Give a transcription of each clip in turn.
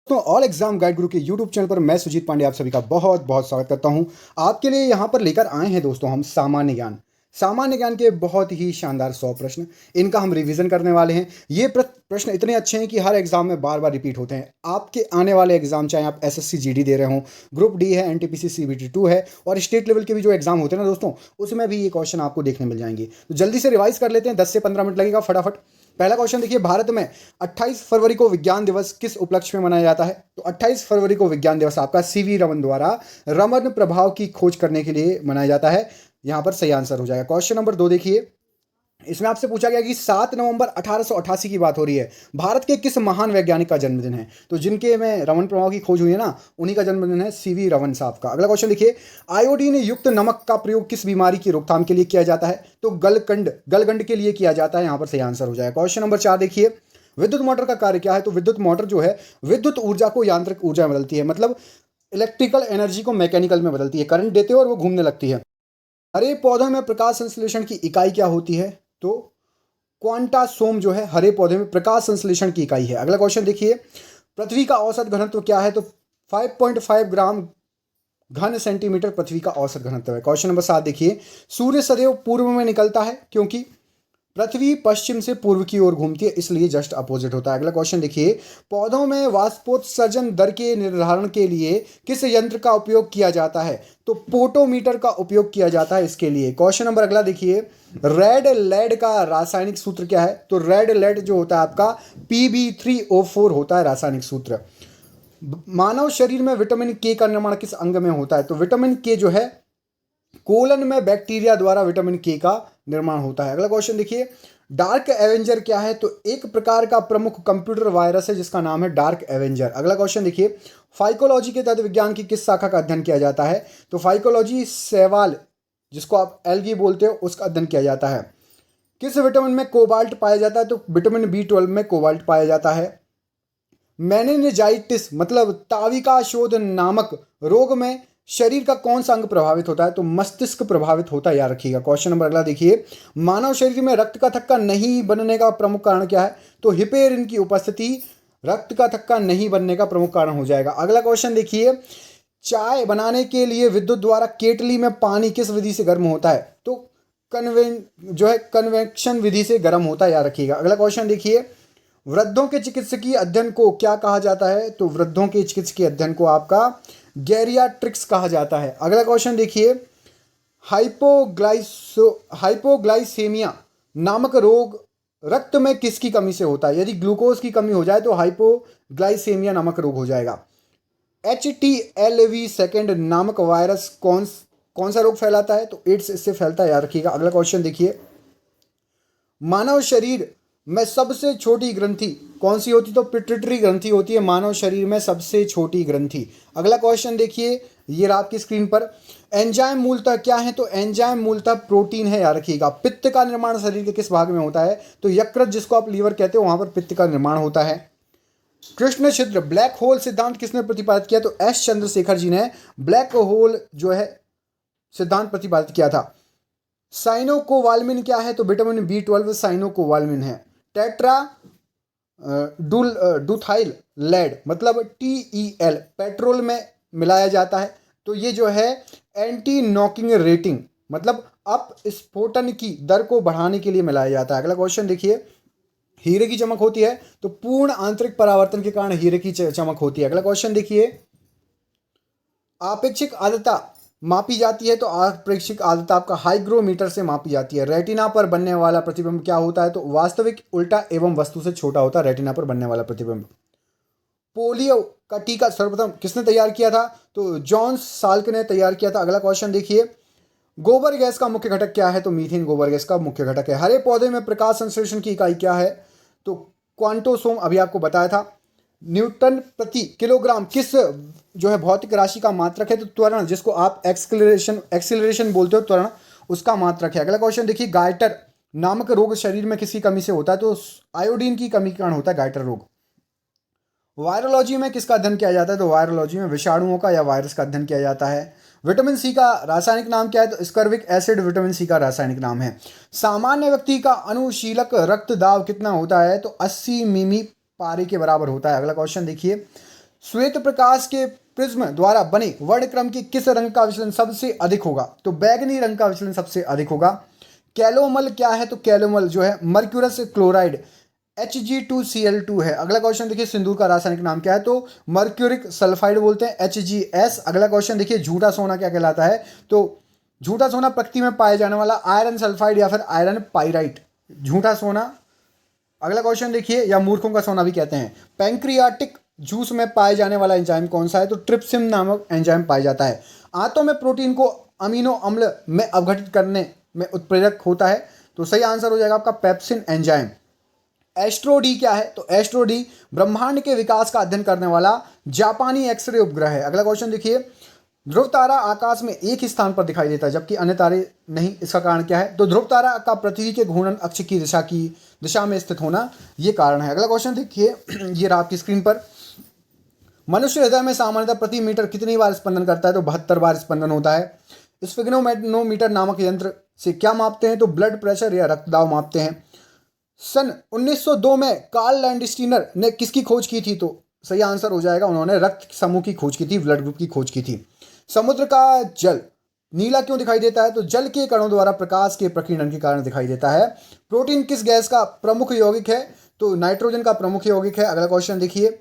तो all exam guide गुरु के YouTube channel पर मैं सुजीत पांडे आप सभी का बहुत बहुत स्वागत करता हूं। आपके लिए यहां पर लेकर आए हैं दोस्तों हम सामान्य ज्ञान के बहुत ही शानदार 100 प्रश्न। इनका हम रिवीजन करने वाले हैं। ये प्रश्न इतने अच्छे हैं कि हर एग्जाम में बार बार रिपीट होते हैं। आपके आने वाले एग्जाम, चाहे आप एसएससी जीडी दे रहे हो, ग्रुप डी है, एनटीपीसी सीबीटी 2 है और स्टेट लेवल के भी जो एग्जाम होते हैं ना दोस्तों, उसमें भी ये क्वेश्चन आपको देखने मिल जाएंगे। तो जल्दी से रिवाइज कर लेते हैं, 10 से 15 मिनट लगेगा फटाफट। पहला क्वेश्चन देखिए, भारत में 28 फरवरी को विज्ञान दिवस किस उपलक्ष्य में मनाया जाता है? तो 28 फरवरी को विज्ञान दिवस आपका सीवी रमन द्वारा रमन प्रभाव की खोज करने के लिए मनाया जाता है। यहां पर सही आंसर हो जाएगा। क्वेश्चन नंबर 2 देखिए, इसमें आपसे पूछा गया कि 7 नवंबर 1888 की बात हो रही है, भारत के किस महान वैज्ञानिक का जन्मदिन है? तो जिनके में रमन प्रभाव की खोज हुई है ना, उन्हीं का जन्मदिन है सीवी रमन साहब का। अगला क्वेश्चन देखिए, आयोडीन युक्त नमक का प्रयोग किस बीमारी की रोकथाम के लिए किया जाता है? तो गलगंड के लिए किया जाता है। यहां पर सही आंसर हो जाएगा। क्वेश्चन नंबर 4 देखिए, विद्युत मोटर का कार्य क्या है? तो विद्युत मोटर जो है विद्युत ऊर्जा को यांत्रिक ऊर्जा में बदलती है, मतलब इलेक्ट्रिकल एनर्जी को मैकेनिकल में बदलती है। करंट देते हो और वो घूमने लगती है। हरे पौधों में प्रकाश संश्लेषण की इकाई क्या होती है? तो क्वांटासोम जो है हरे पौधे में प्रकाश संश्लेषण की इकाई है। अगला क्वेश्चन देखिए, पृथ्वी का औसत घनत्व क्या है? तो 5.5 ग्राम घन सेंटीमीटर पृथ्वी का औसत घनत्व है। क्वेश्चन नंबर 7 देखिए, सूर्य सदैव पूर्व में निकलता है क्योंकि पृथ्वी पश्चिम से पूर्व की ओर घूमती है, इसलिए जस्ट अपोजिट होता है। अगला क्वेश्चन देखिए, पौधों में वाष्पोत्सर्जन दर के निर्धारण के लिए किस यंत्र का उपयोग किया जाता है? तो पोटोमीटर का उपयोग किया जाता है इसके लिए। क्वेश्चन नंबर अगला देखिए, रेड लेड का रासायनिक सूत्र क्या है? तो रेड लेड जो होता है आपका Pb3O4 होता है रासायनिक सूत्र। मानव शरीर में विटामिन के का निर्माण किस अंग में होता है? तो विटामिन के जो है कोलन में बैक्टीरिया द्वारा विटामिन के का निर्माण होता है। अगला क्वेश्चन देखिए, डार्क एवेंजर क्या है? तो एक प्रकार का प्रमुख कंप्यूटर वायरस है जिसका नाम है डार्क एवेंजर। अगला क्वेश्चन देखिए, फाइकोलॉजी के तत्व विज्ञान की किस शाखा का अध्ययन किया जाता है? तो फाइकोलॉजी शैवाल, जिसको आप एल्गी बोलते हो, उसका अध्ययन किया जाता है। किस विटामिन में कोबाल्ट पाया जाता है? तो विटामिन B12 में कोबाल्ट पाया जाता है। मेनिनजाइटिस मतलब ताविका शोध नामक रोग में शरीर का कौन सा अंग प्रभावित होता है? तो मस्तिष्क प्रभावित होता है, याद रखिएगा। क्वेश्चन नंबर अगला देखिए, मानव शरीर में रक्त का थक्का नहीं बनने का प्रमुख कारण क्या है? तो हिपेरिन की उपस्थिति रक्त का थक्का नहीं बनने का प्रमुख कारण हो जाएगा। अगला क्वेश्चन देखिए, चाय बनाने के लिए विद्युत द्वारा केटली में पानी किस विधि से गर्म होता है? तो कन्वेक्शन विधि से गर्म होता है, याद रखिएगा। अगला क्वेश्चन देखिए, वृद्धों के चिकित्सकीय अध्ययन को क्या कहा जाता है? तो वृद्धों के चिकित्सकीय अध्ययन को आपका गैरियाट्रिक्स कहा जाता है। अगला क्वेश्चन देखिए, हाइपोग्लाइसेमिया नामक रोग रक्त में किसकी कमी से होता है? यदि ग्लूकोज की कमी हो जाए तो हाइपोग्लाइसेमिया नामक रोग हो जाएगा। HTLV सेकेंड नामक वायरस कौन सा रोग फैलाता है? तो एड्स इससे फैलता है, याद रखिएगा। अगला क्वेश्चन देखिए, मानव शरीर में सबसे छोटी ग्रंथि कौन सी होती? तो पिट्यूटरी ग्रंथि होती है मानव शरीर में सबसे छोटी ग्रंथि। अगला क्वेश्चन देखिए, ये रहा आपकी स्क्रीन पर। एंजाइम मूलतः क्या है? तो एंजाइम मूलतः प्रोटीन है, याद रखिएगा। पित्त का निर्माण शरीर के किस भाग में होता है? तो यकृत, जिसको आप लीवर कहते हो, वहां पर पित्त का निर्माण होता है। कृष्ण छिद्र ब्लैक होल सिद्धांत किसने प्रतिपादित किया? तो एस चंद्रशेखर जी ने ब्लैक होल जो है सिद्धांत प्रतिपादित किया था। साइनोकोवाल्मिन क्या है? तो विटामिन B12 साइनोकोवाल्मिन है। टेट्रा डूथाइल लेड मतलब TEL पेट्रोल में मिलाया जाता है। तो ये जो है एंटी नॉकिंग रेटिंग मतलब अपस्फोटन की दर को बढ़ाने के लिए मिलाया जाता है। अगला क्वेश्चन देखिए, हीरे की चमक होती है तो पूर्ण आंतरिक परावर्तन के कारण हीरे की चमक होती है। अगला क्वेश्चन देखिए, आपेक्षिक आर्द्रता मापी जाती है तो आपेक्षिक आर्द्रता आपका हाइग्रोमीटर से मापी जाती है। रेटिना पर बनने वाला प्रतिबिंब क्या होता है? तो वास्तविक, उल्टा एवं वस्तु से छोटा होता है रेटिना पर बनने वाला प्रतिबिंब। पोलियो का टीका सर्वप्रथम किसने तैयार किया था? तो जॉन साल्क ने तैयार किया था। अगला क्वेश्चन देखिए, गोबर गैस का मुख्य घटक क्या है? तो मीथेन गोबर गैस का मुख्य घटक है। हरे पौधे में प्रकाश संश्लेषण की इकाई क्या है? तो क्वांटोसोम, अभी आपको बताया था। न्यूटन प्रति किलोग्राम किस जो है भौतिक राशि का मात्रक है? तो त्वरण, जिसको आप एक्सिलरेशन बोलते हो, त्वरण, उसका मात्रक है। अगला क्वेश्चन देखिए, गाइटर नामक रोग शरीर में किसकी कमी से होता है? तो आयोडीन की कमी के कारण होता है गाइटर रोग। वायरोलॉजी में किसका अध्ययन किया जाता है? तो वायरोलॉजी में विषाणुओं का या वायरस का अध्ययन किया जाता है। विटामिन सी का रासायनिक नाम क्या है? तो स्कर्विक एसिड विटामिन सी का रासायनिक नाम है। सामान्य व्यक्ति का अनुशीलक रक्त दाब कितना होता है? तो 80 मिमी पारे के बराबर होता है। अगला क्वेश्चन देखिए, श्वेत प्रकाश के प्रिज्म द्वारा बने वर्णक्रम के किस रंग का विचलन सबसे अधिक होगा? तो बैगनी रंग का विचलन सबसे अधिक होगा। कैलोमल क्या है? तो कैलोमल जो है मर्क्यूरस क्लोराइड Hg2Cl2 है। अगला क्वेश्चन देखिए, सिंदूर का रासायनिक नाम क्या है? तो मर्क्यूरिक सल्फाइड बोलते हैं, HgS। अगला क्वेश्चन देखिए, झूठा सोना क्या कहलाता है? तो झूठा सोना प्रकृति में पाए जाने वाला आयरन सल्फाइड या फिर आयरन पाइराइट, झूठा सोना। अगला क्वेश्चन देखिए, या मूर्खों का सोना भी कहते हैं। पैंक्रियाटिक जूस में पाए जाने वाला एंजाइम कौन सा है? तो ट्रिप्सिन नामक एंजाइम पाया जाता है। आंतों में प्रोटीन को अमीनो अम्ल में अवघटित करने में उत्प्रेरक होता है। तो सही आंसर हो जाएगा आपका पेप्सिन एंजाइम। एस्ट्रो डी क्या है? तो एस्ट्रो डी ब्रह्मांड के विकास का अध्ययन करने वाला जापानी एक्सरे उपग्रह है। अगला क्वेश्चन देखिए, ध्रुव तारा आकाश में एक ही स्थान पर दिखाई देता है जबकि अन्य तारे नहीं, इसका कारण क्या है? तो ध्रुव तारा का पृथ्वी के घूर्णन अक्ष की दिशा में स्थित होना ये कारण है। अगला क्वेश्चन देखिए, ये रहा आपकी स्क्रीन पर। मनुष्य हृदय में सामान्यतः प्रति मीटर कितनी बार स्पंदन करता है? तो 72 बार स्पंदन होता है। स्फिग्नोमेट्रोमीटर नामक यंत्र से क्या मापते हैं? तो ब्लड प्रेशर या रक्तदाब मापते हैं। सन 1902 में कार्ल लैंडस्टीनर ने किसकी खोज की थी? तो सही आंसर हो जाएगा, उन्होंने रक्त समूह की खोज की थी, ब्लड ग्रुप की खोज की थी। समुद्र का जल नीला क्यों दिखाई देता है? तो जल के कणों द्वारा प्रकाश के प्रकीर्णन के कारण दिखाई देता है। प्रोटीन किस गैस का प्रमुख यौगिक है? तो नाइट्रोजन का प्रमुख यौगिक है। अगला क्वेश्चन देखिए,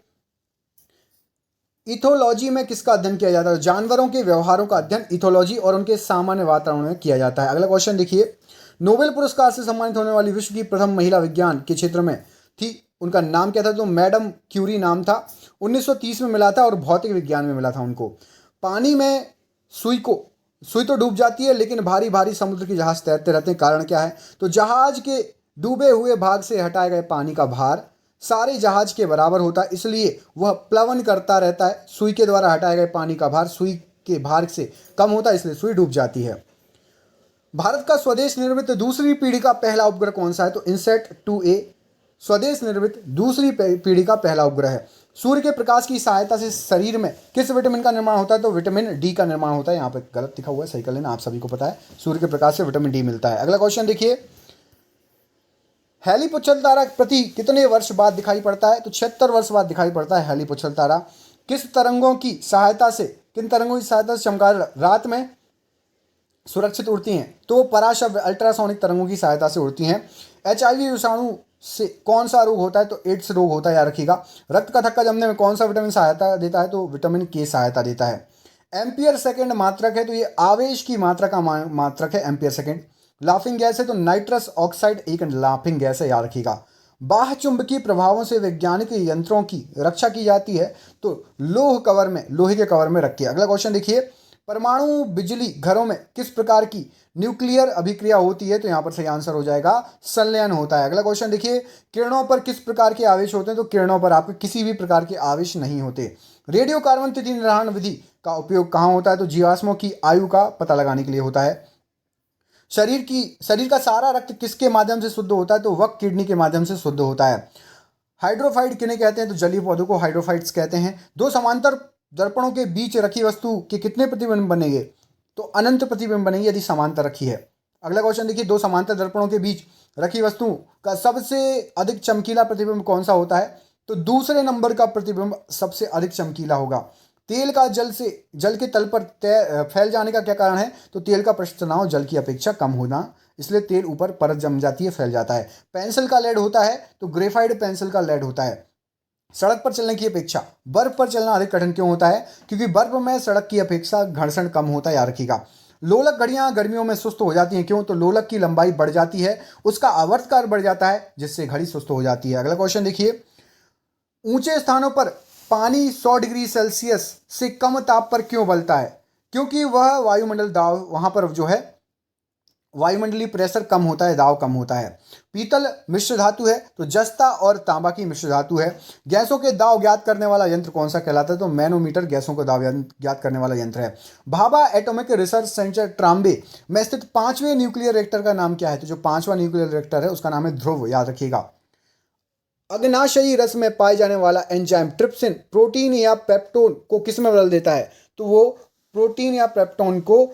इथोलॉजी में किसका अध्ययन किया जाता है? जानवरों के व्यवहारों का अध्ययन इथोलॉजी और उनके सामान्य वातावरण में किया जाता है। अगला क्वेश्चन देखिए, नोबेल पुरस्कार से सम्मानित होने वाली विश्व की प्रथम महिला विज्ञान के क्षेत्र में थी, उनका नाम क्या था? तो मैडम क्यूरी नाम था। 1930 में मिला था और भौतिक विज्ञान में मिला था उनको। पानी में सुई तो डूब जाती है लेकिन भारी भारी समुद्र के जहाज तैरते रहते हैं, कारण क्या है? तो जहाज के डूबे हुए भाग से हटाए गए पानी का भार सारे जहाज के बराबर होता है, इसलिए वह प्लवन करता रहता है। सुई के द्वारा हटाए गए पानी का भार सुई के भार से कम होता है, इसलिए सुई डूब जाती है। भारत का स्वदेश निर्मित दूसरी पीढ़ी का पहला उपग्रह कौन सा है? तो इनसेट 2A स्वदेश निर्मित दूसरी पीढ़ी का पहला उपग्रह है। सूर्य के प्रकाश की सहायता से शरीर में किस विटामिन का निर्माण होता है? तो विटामिन डी का निर्माण होता है। यहाँ पे गलत लिखा हुआ है, सही कर लेना, आप सभी को पता है सूर्य के प्रकाश से विटामिन डी मिलता है। अगला क्वेश्चन देखिए, हैली-पुच्छल तारा प्रति कितने वर्ष बाद दिखाई पड़ता है? तो 76 वर्ष बाद दिखाई पड़ता है हैली-पुच्छल तारा। किन तरंगों की सहायता से चमगादड़ रात में सुरक्षित उड़ती हैं? तो पराशब्द अल्ट्रासोनिक तरंगों की सहायता से उड़ती हैं। HIV विषाणु से कौन सा रोग होता है? तो एड्स रोग होता है, याद रखिएगा। रक्त का थक्का जमने में कौन सा विटामिन सहायता देता है? तो विटामिन के सहायता देता है। एम्पियर सेकेंड मात्रक है, तो ये आवेश की मात्रा का मात्रक है एम्पियर सेकेंड। लाफिंग गैस है, तो नाइट्रस ऑक्साइड एक लाफिंग गैस है, याद रखिएगा। बाह्य चुंबकीय प्रभावों से वैज्ञानिक यंत्रों की रक्षा की जाती है, तो लोहे के कवर में रखिए। अगला क्वेश्चन देखिए, परमाणु बिजली घरों में किस प्रकार की न्यूक्लियर अभिक्रिया होती है? तो यहाँ पर सही आंसर हो जाएगा संलयन होता है। अगला क्वेश्चन देखिए, किरणों पर किस प्रकार के आवेश होते हैं? तो किरणों पर आपके किसी भी प्रकार के आवेश नहीं होते। रेडियो कार्बन तिथि निर्धारण विधि का उपयोग कहाँ होता है? तो जीवाश्मों की आयु का पता लगाने के लिए होता है। शरीर का सारा रक्त किसके माध्यम से शुद्ध होता है? तो वक किडनी के माध्यम से शुद्ध होता है। हाइड्रोफाइट किन्हें कहते हैं? तो जलीय पौधों को हाइड्रोफाइट्स कहते हैं। दो समांतर दर्पणों के बीच रखी वस्तु के कितने प्रतिबिंब बनेंगे? तो अनंत प्रतिबिंब बनेंगे यदि समांतर रखी है। अगला क्वेश्चन देखिए, दो समांतर दर्पणों के बीच रखी वस्तु का सबसे अधिक चमकीला प्रतिबिंब कौन सा होता है? तो दूसरे नंबर का प्रतिबिंब सबसे अधिक चमकीला होगा। तेल का जल के तल पर फैल जाने का क्या कारण है? तो तेल का पृष्ठ तनाव जल की अपेक्षा कम होना, इसलिए तेल ऊपर परत जम जाती है, फैल जाता है। पेंसिल का लेड होता है, तो ग्रेफाइट पेंसिल का लेड होता है। सड़क पर चलने की अपेक्षा बर्फ पर चलना अधिक कठिन क्यों होता है? क्योंकि बर्फ में सड़क की अपेक्षा घर्षण कम होता है, याद रखिएगा। लोलक घड़ियां गर्मियों में सुस्त हो जाती हैं, क्यों? तो लोलक की लंबाई बढ़ जाती है, उसका आवर्तकाल बढ़ जाता है, जिससे घड़ी सुस्त हो जाती है। अगला क्वेश्चन देखिए, ऊंचे स्थानों पर पानी 100 डिग्री सेल्सियस से कम ताप पर क्यों उबलता है? क्योंकि वह वायुमंडल दाब, वहां पर जो है वायुमंडलीय प्रेशर कम होता है, दाब कम होता है। पीतल मिश्र धातु है, तो जस्ता और तांबा की मिश्र धातु है। गैसों के दाब ज्ञात करने वाला यंत्र कौन सा कहलाता है? तो मैनोमीटर गैसों का दाब ज्ञात करने वाला यंत्र है। Bhabha atomic research centre Trombay में स्थित 5वें न्यूक्लियर रिएक्टर का नाम क्या है? तो जो 5वां न्यूक्लियर रिएक्टर है उसका नाम है ध्रुव, याद रखिएगा। अग्नाशयी रस में पाए जाने वाला एंजाइम ट्रिप्सिन प्रोटीन या पेप्टोन को किस में बदल देता है? तो वो प्रोटीन या पेप्टोन को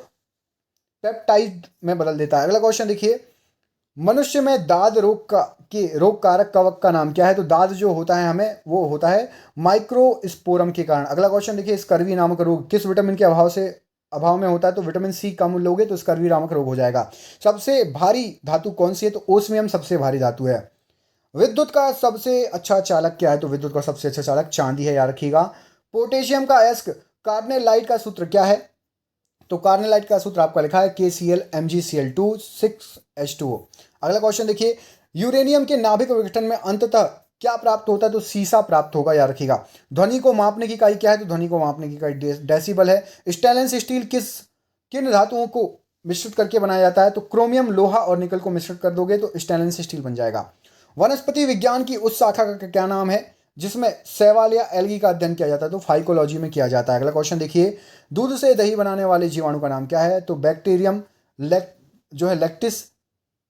पेप्टाइड में बदल देता है। अगला क्वेश्चन देखिए, मनुष्य में दाद रोग का के रोग कारक कवक का नाम क्या है? तो दाद जो होता है हमें वो होता है माइक्रोस्पोरम के कारण। अगला क्वेश्चन देखिए, स्कर्वी नामक रोग किस विटामिन के अभाव में होता है? तो विटामिन सी कम लोगे तो स्कर्वी नामक रोग हो जाएगा। सबसे भारी धातु कौन सी है? तो ओस्मियम सबसे भारी धातु है। विद्युत का सबसे अच्छा चालक क्या है? तो विद्युत का सबसे अच्छा चालक चांदी है, याद रखिएगा। पोटेशियम का अयस्क कार्नेलाइट का सूत्र क्या है? तो कार्नेलाइट का सूत्र आपका लिखा है KCl MgCl2 6H2O। अगला क्वेश्चन देखिए, यूरेनियम के नाभिक विघटन में अंततः क्या प्राप्त होता है? तो सीसा प्राप्त होगा, याद रखिएगा। ध्वनि को मापने की इकाई क्या है? तो ध्वनि को मापने की इकाई डेसिबल है। स्टेनलेस स्टील किन धातुओं को मिश्रित करके बनाया जाता है? तो क्रोमियम, लोहा और निकल को मिश्रित कर दोगे तो स्टेनलेस स्टील बन जाएगा। वनस्पति विज्ञान की उस शाखा का क्या नाम है जिसमें शैवाल या एल्गी का अध्ययन किया जाता है? तो फाइकोलॉजी में किया जाता है। अगला क्वेश्चन देखिए, दूध से दही बनाने वाले जीवाणु का नाम क्या है? तो बैक्टीरियम लैक्टिस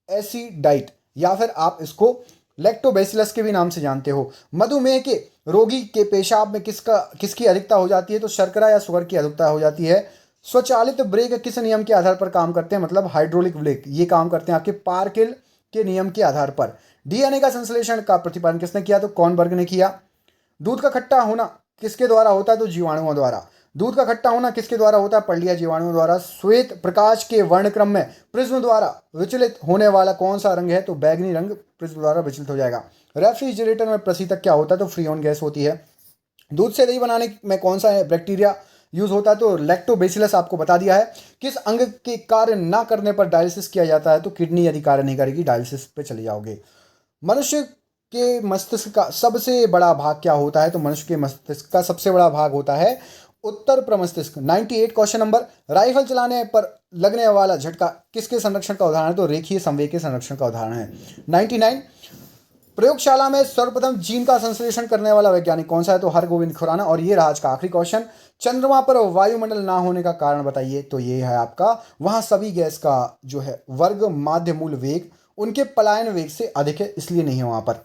एसिडाइट, या फिर आप इसको लैक्टोबैसिलस के भी नाम से जानते हो। मधुमेह के रोगी के पेशाब में किसकी अधिकता हो जाती है? तो शर्करा या शुगर की अधिकता हो जाती है। स्वचालित ब्रेक किस नियम के आधार पर काम करते हैं? मतलब हाइड्रोलिक ब्रेक, ये काम करते हैं आपके पार्किल के नियम के आधार पर। डीएनए का संश्लेषण का प्रतिपादन किसने किया? तो कॉर्नबर्ग ने किया। दूध का खट्टा होना किसके द्वारा होता है? तो जीवाणुओं द्वारा। दूध का खट्टा होना किसके द्वारा होता है? पर्लिया जीवाणुओं द्वारा। श्वेत प्रकाश के वर्णक्रम में प्रिज्म द्वारा विचलित होने वाला कौन सा रंग है? तो बैगनी रंग प्रिज्म द्वारा विचलित हो जाएगा। रेफ्रिजरेटर में प्रशीतक क्या होता है? तो फ्रीऑन गैस होती है। दूध से दही बनाने में कौन सा बैक्टीरिया यूज होता है? तो लैक्टोबैसिलस आपको बता दिया है। किस अंग के कार्य ना करने पर डायलिसिस किया जाता है? तो किडनी यदि कार्य नहीं करेगी डायलिसिस पे चले जाओगे। मनुष्य के मस्तिष्क का सबसे बड़ा भाग क्या होता है? तो मनुष्य के मस्तिष्क का सबसे बड़ा भाग होता है उत्तर प्रमस्तिष्क। 98 क्वेश्चन नंबर, राइफल चलाने पर लगने वाला झटका किसके संरक्षण का उदाहरण है? तो रेखीय संवेग के संरक्षण का उदाहरण है। 99, प्रयोगशाला में सर्वप्रथम जीन का संश्लेषण करने वाला वैज्ञानिक कौन सा है? तो हरगोविंद खुराना। और ये आज का आखिरी क्वेश्चन, चंद्रमा पर वायुमंडल ना होने का कारण बताइए। तो ये है आपका, वहां सभी गैस का जो है वर्ग माध्य मूल वेग उनके पलायन वेग से अधिक है, इसलिए नहीं है वहां पर।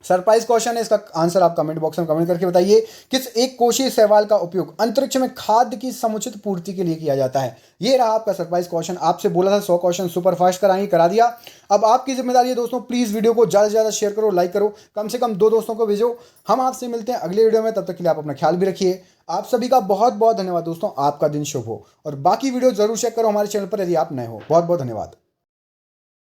सरप्राइज क्वेश्चन है, इसका आंसर आप कमेंट बॉक्स में कमेंट करके बताइए। किस एक कोशीय शैवाल का उपयोग अंतरिक्ष में खाद्य की समुचित पूर्ति के लिए किया जाता है? ये रहा आपका सरप्राइज क्वेश्चन। आपसे बोला था 100 क्वेश्चन सुपर फास्ट कराएंगे, करा दिया। अब आपकी जिम्मेदारी है दोस्तों, प्लीज वीडियो को ज्यादा से ज्यादा शेयर करो, लाइक करो, कम से कम 2 दोस्तों को भेजो। हम आपसे मिलते हैं अगले वीडियो में, तब तक के लिए आप अपना ख्याल भी रखिए। आप सभी का बहुत बहुत धन्यवाद दोस्तों, आपका दिन शुभ हो। और बाकी वीडियो जरूर चेक करो हमारे चैनल पर यदि आप नए हो। बहुत बहुत धन्यवाद।